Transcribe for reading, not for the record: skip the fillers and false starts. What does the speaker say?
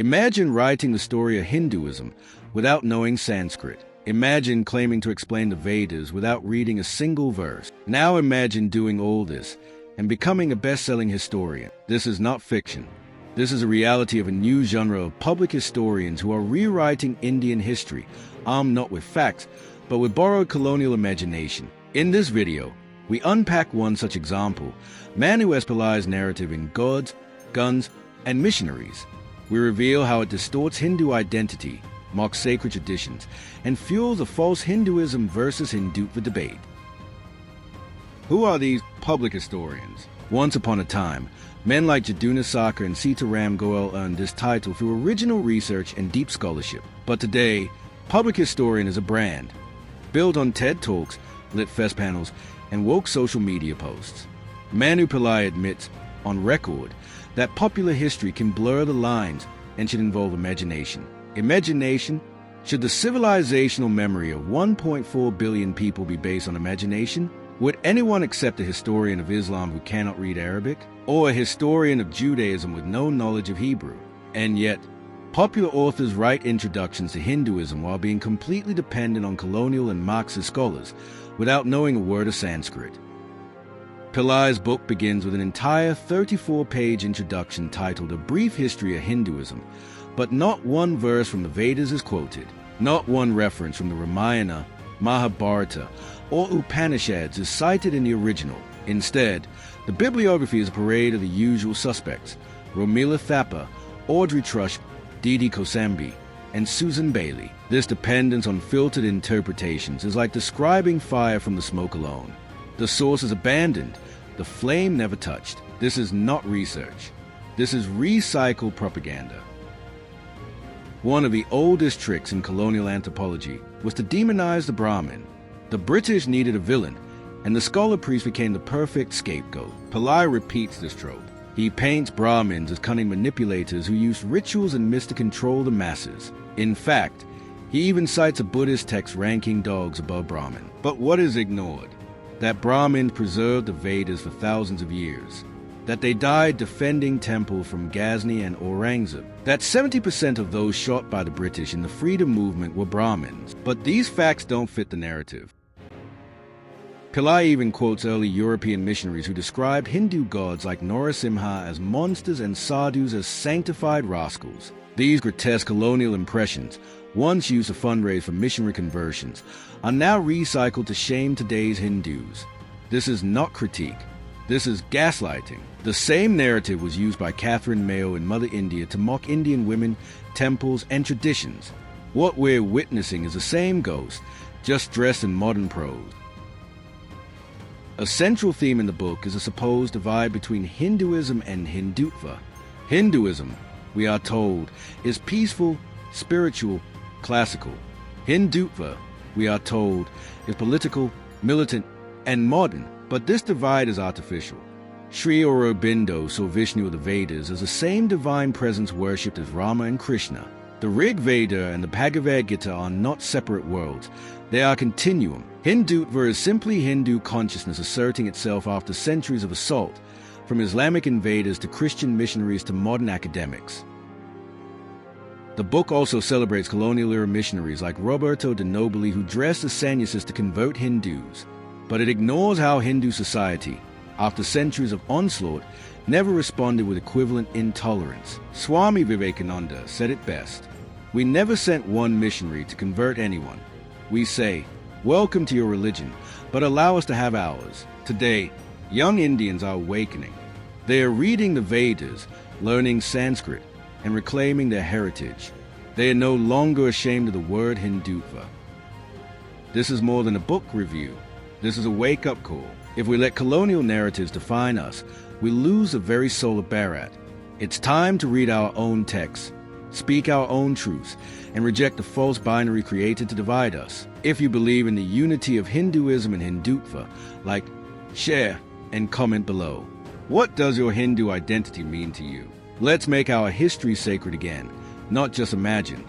Imagine writing the story of Hinduism without knowing Sanskrit. Imagine claiming to explain the Vedas without reading a single verse. Now imagine doing all this and becoming a best-selling historian. This is not fiction. This is a reality of a new genre of public historians who are rewriting Indian history, armed not with facts, but with borrowed colonial imagination. In this video, we unpack one such example, man who has Pillai's narrative in gods, guns, and missionaries. We reveal how it distorts Hindu identity, mocks sacred traditions, and fuels a false Hinduism versus Hindutva debate. Who are these public historians? Once upon a time, men like Jadunasaka and Sitaram Goel earned this title through original research and deep scholarship. But today, public historian is a brand, built on TED Talks, lit fest panels, and woke social media posts. Manu Pillai admits, on record, that popular history can blur the lines and should involve imagination. Imagination? Should the civilizational memory of 1.4 billion people be based on imagination? Would anyone accept a historian of Islam who cannot read Arabic? Or a historian of Judaism with no knowledge of Hebrew? And yet, popular authors write introductions to Hinduism while being completely dependent on colonial and Marxist scholars without knowing a word of Sanskrit. Pillai's book begins with an entire 34-page introduction titled A Brief History of Hinduism, but not one verse from the Vedas is quoted. Not one reference from the Ramayana, Mahabharata, or Upanishads is cited in the original. Instead, the bibliography is a parade of the usual suspects: Romila Thapa, Audrey Trush, Didi Kosambi, and Susan Bailey. This dependence on filtered interpretations is like describing fire from the smoke alone. The source is abandoned, the flame never touched. This is not research. This is recycled propaganda. One of the oldest tricks in colonial anthropology was to demonize the Brahmin. The British needed a villain, and the scholar priest became the perfect scapegoat. Pillai repeats this trope. He paints Brahmins as cunning manipulators who use rituals and myths to control the masses. In fact, he even cites a Buddhist text ranking dogs above Brahmin. But what is ignored? That Brahmins preserved the Vedas for thousands of years, that they died defending temples from Ghazni and Aurangzeb, that 70% of those shot by the British in the freedom movement were Brahmins. But these facts don't fit the narrative. Pillai even quotes early European missionaries who described Hindu gods like Narasimha as monsters and sadhus as sanctified rascals. These grotesque colonial impressions, once used to fundraise for missionary conversions, are now recycled to shame today's Hindus. This is not critique. This is gaslighting. The same narrative was used by Catherine Mayo in Mother India to mock Indian women, temples, and traditions. What we're witnessing is the same ghost, just dressed in modern prose. A central theme in the book is a supposed divide between Hinduism and Hindutva. Hinduism, we are told, is peaceful, spiritual, classical. Hindutva, we are told, is political, militant, and modern. But this divide is artificial. Sri Aurobindo saw Vishnu of the Vedas as the same divine presence worshipped as Rama and Krishna. The Rig Veda and the Bhagavad Gita are not separate worlds. They are continuum. Hindutva is simply Hindu consciousness asserting itself after centuries of assault, from Islamic invaders to Christian missionaries to modern academics. The book also celebrates colonial-era missionaries like Roberto de Nobili who dressed as sannyasins to convert Hindus. But it ignores how Hindu society, after centuries of onslaught, never responded with equivalent intolerance. Swami Vivekananda said it best. We never sent one missionary to convert anyone. We say, welcome to your religion, but allow us to have ours. Today, young Indians are awakening. They are reading the Vedas, learning Sanskrit, and reclaiming their heritage. They are no longer ashamed of the word Hindutva. This is more than a book review. This is a wake-up call. If we let colonial narratives define us, we lose the very soul of Bharat. It's time to read our own texts, speak our own truths, and reject the false binary created to divide us. If you believe in the unity of Hinduism and Hindutva, like, share, and comment below. What does your Hindu identity mean to you? Let's make our history sacred again, not just imagined.